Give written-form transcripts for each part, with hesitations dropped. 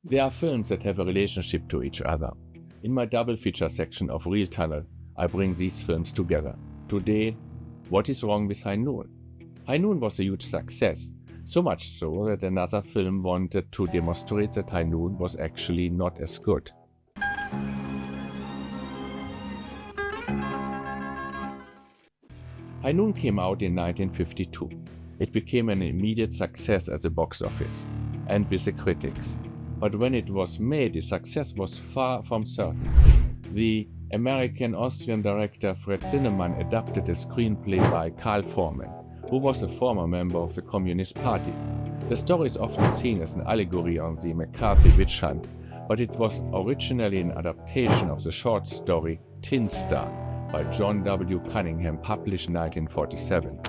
There are films that have a relationship to each other. In my double feature section of Reel Tunnel, I bring these films together. Today, What is Wrong with High Noon? High Noon was a huge success, so much so that another film wanted to demonstrate that High Noon was actually not as good. High Noon came out in 1952. It became an immediate success at the box office and with the critics. But when it was made, the success was far from certain. The American-Austrian director Fred Zinnemann adapted a screenplay by Carl Foreman, who was a former member of the Communist Party. The story is often seen as an allegory on the McCarthy witch hunt, but it was originally an adaptation of the short story Tin Star by John W. Cunningham, published in 1947.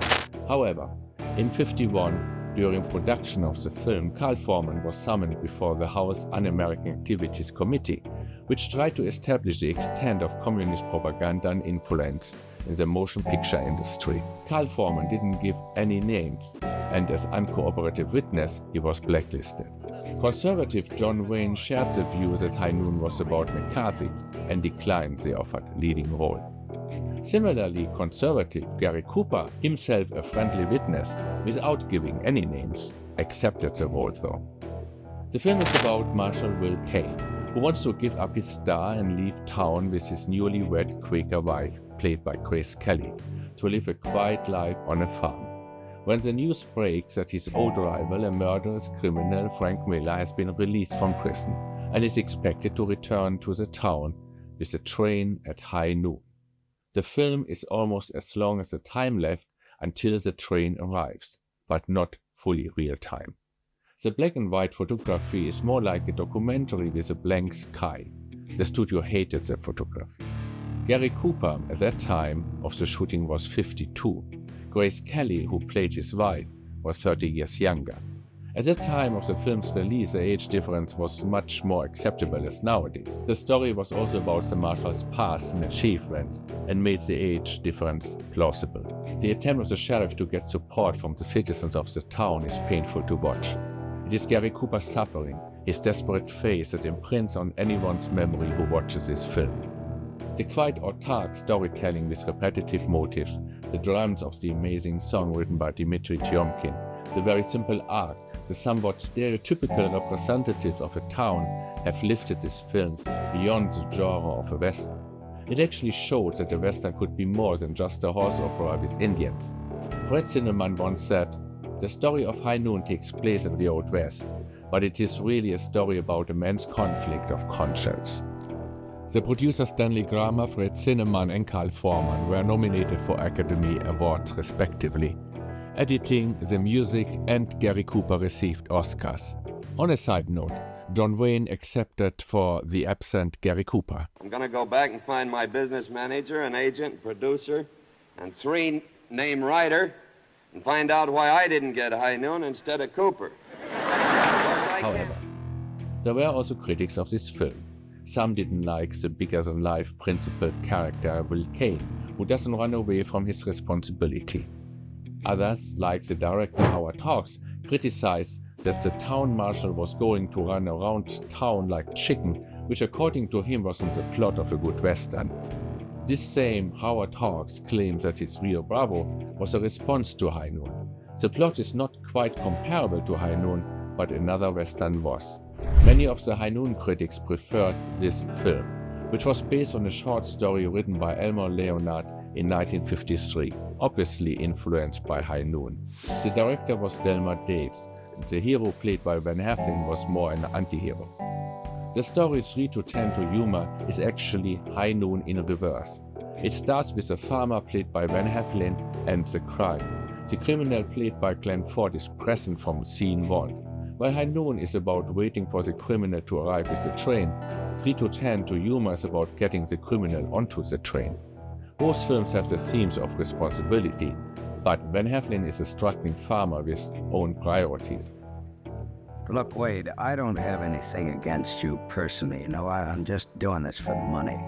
However, in 1951, during production of the film, Carl Foreman was summoned before the House Un-American Activities Committee, which tried to establish the extent of communist propaganda and influence in the motion picture industry. Carl Foreman didn't give any names, and as uncooperative witness, he was blacklisted. Conservative John Wayne shared the view that High Noon was about McCarthy and declined the offered leading role. Similarly, conservative Gary Cooper, himself a friendly witness without giving any names, accepted the role though. The film is about Marshall Will Kane, who wants to give up his star and leave town with his newlywed Quaker wife, played by Grace Kelly, to live a quiet life on a farm. When the news breaks that his old rival, a murderous criminal, Frank Miller, has been released from prison and is expected to return to the town with a train at high noon. The film is almost as long as the time left until the train arrives, but not fully real time. The black and white photography is more like a documentary with a blank sky. The studio hated the photography. Gary Cooper, at that time of the shooting, was 52. Grace Kelly, who played his wife, was 30 years younger. At the time of the film's release, the age difference was much more acceptable as nowadays. The story was also about the Marshals' past and achievements and made the age difference plausible. The attempt of the sheriff to get support from the citizens of the town is painful to watch. It is Gary Cooper's suffering, his desperate face, that imprints on anyone's memory who watches this film. The quite autark storytelling with repetitive motifs, the drums of the amazing song written by Dmitri Tiomkin, the very simple art, the somewhat stereotypical representatives of a town have lifted these films beyond the genre of a western. It actually showed that a western could be more than just a horse opera with Indians. Fred Zinnemann once said, "The story of High Noon takes place in the Old West, but it is really a story about a man's conflict of conscience." The producers Stanley Grammer, Fred Zinnemann and Carl Foreman were nominated for Academy Awards respectively. Editing, the music and Gary Cooper received Oscars. On a side note, John Wayne accepted for the absent Gary Cooper. I'm going to go back and find my business manager, an agent, producer, and 3-name writer, and find out why I didn't get High Noon instead of Cooper. However, there were also critics of this film. Some didn't like the bigger-than-life principled character Will Kane, who doesn't run away from his responsibility. Others, like the director Howard Hawks, criticized that the town marshal was going to run around town like chicken, which according to him wasn't the plot of a good western. This same Howard Hawks claims that his Rio Bravo was a response to High Noon. The plot is not quite comparable to High Noon, but another western was. Many of the High Noon critics preferred this film, which was based on a short story written by Elmore Leonard in 1953, obviously influenced by High Noon. The director was Delmer Daves. The hero played by Van Heflin was more an anti-hero. The story 3 to 10 to humor is actually High Noon in reverse. It starts with a farmer played by Van Heflin and the crime. The criminal played by Glenn Ford is present from scene 1. While High Noon is about waiting for the criminal to arrive with the train, 3 to 10 to humor is about getting the criminal onto the train. Both films have the themes of responsibility, but Van Heflin is a struggling farmer with own priorities. Look, Wade, I don't have anything against you personally. I'm just doing this for the money.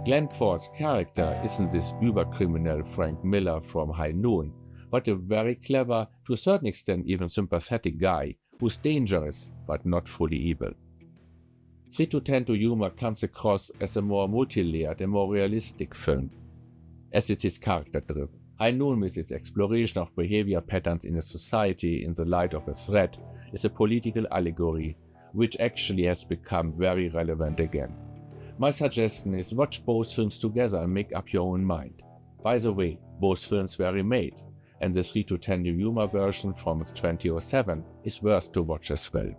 Glenn Ford's character isn't this uber-criminal Frank Miller from High Noon, but a very clever, to a certain extent even sympathetic guy who's dangerous but not fully evil. 3 to 10 to Yuma comes across as a more multi-layered and more realistic film, as it is character-driven. High Noon, with its exploration of behavior patterns in a society in the light of a threat, is a political allegory which actually has become very relevant again. My suggestion is watch both films together and make up your own mind. By the way, both films were remade, and the 3 to 10 to Yuma version from 2007 is worth to watch as well.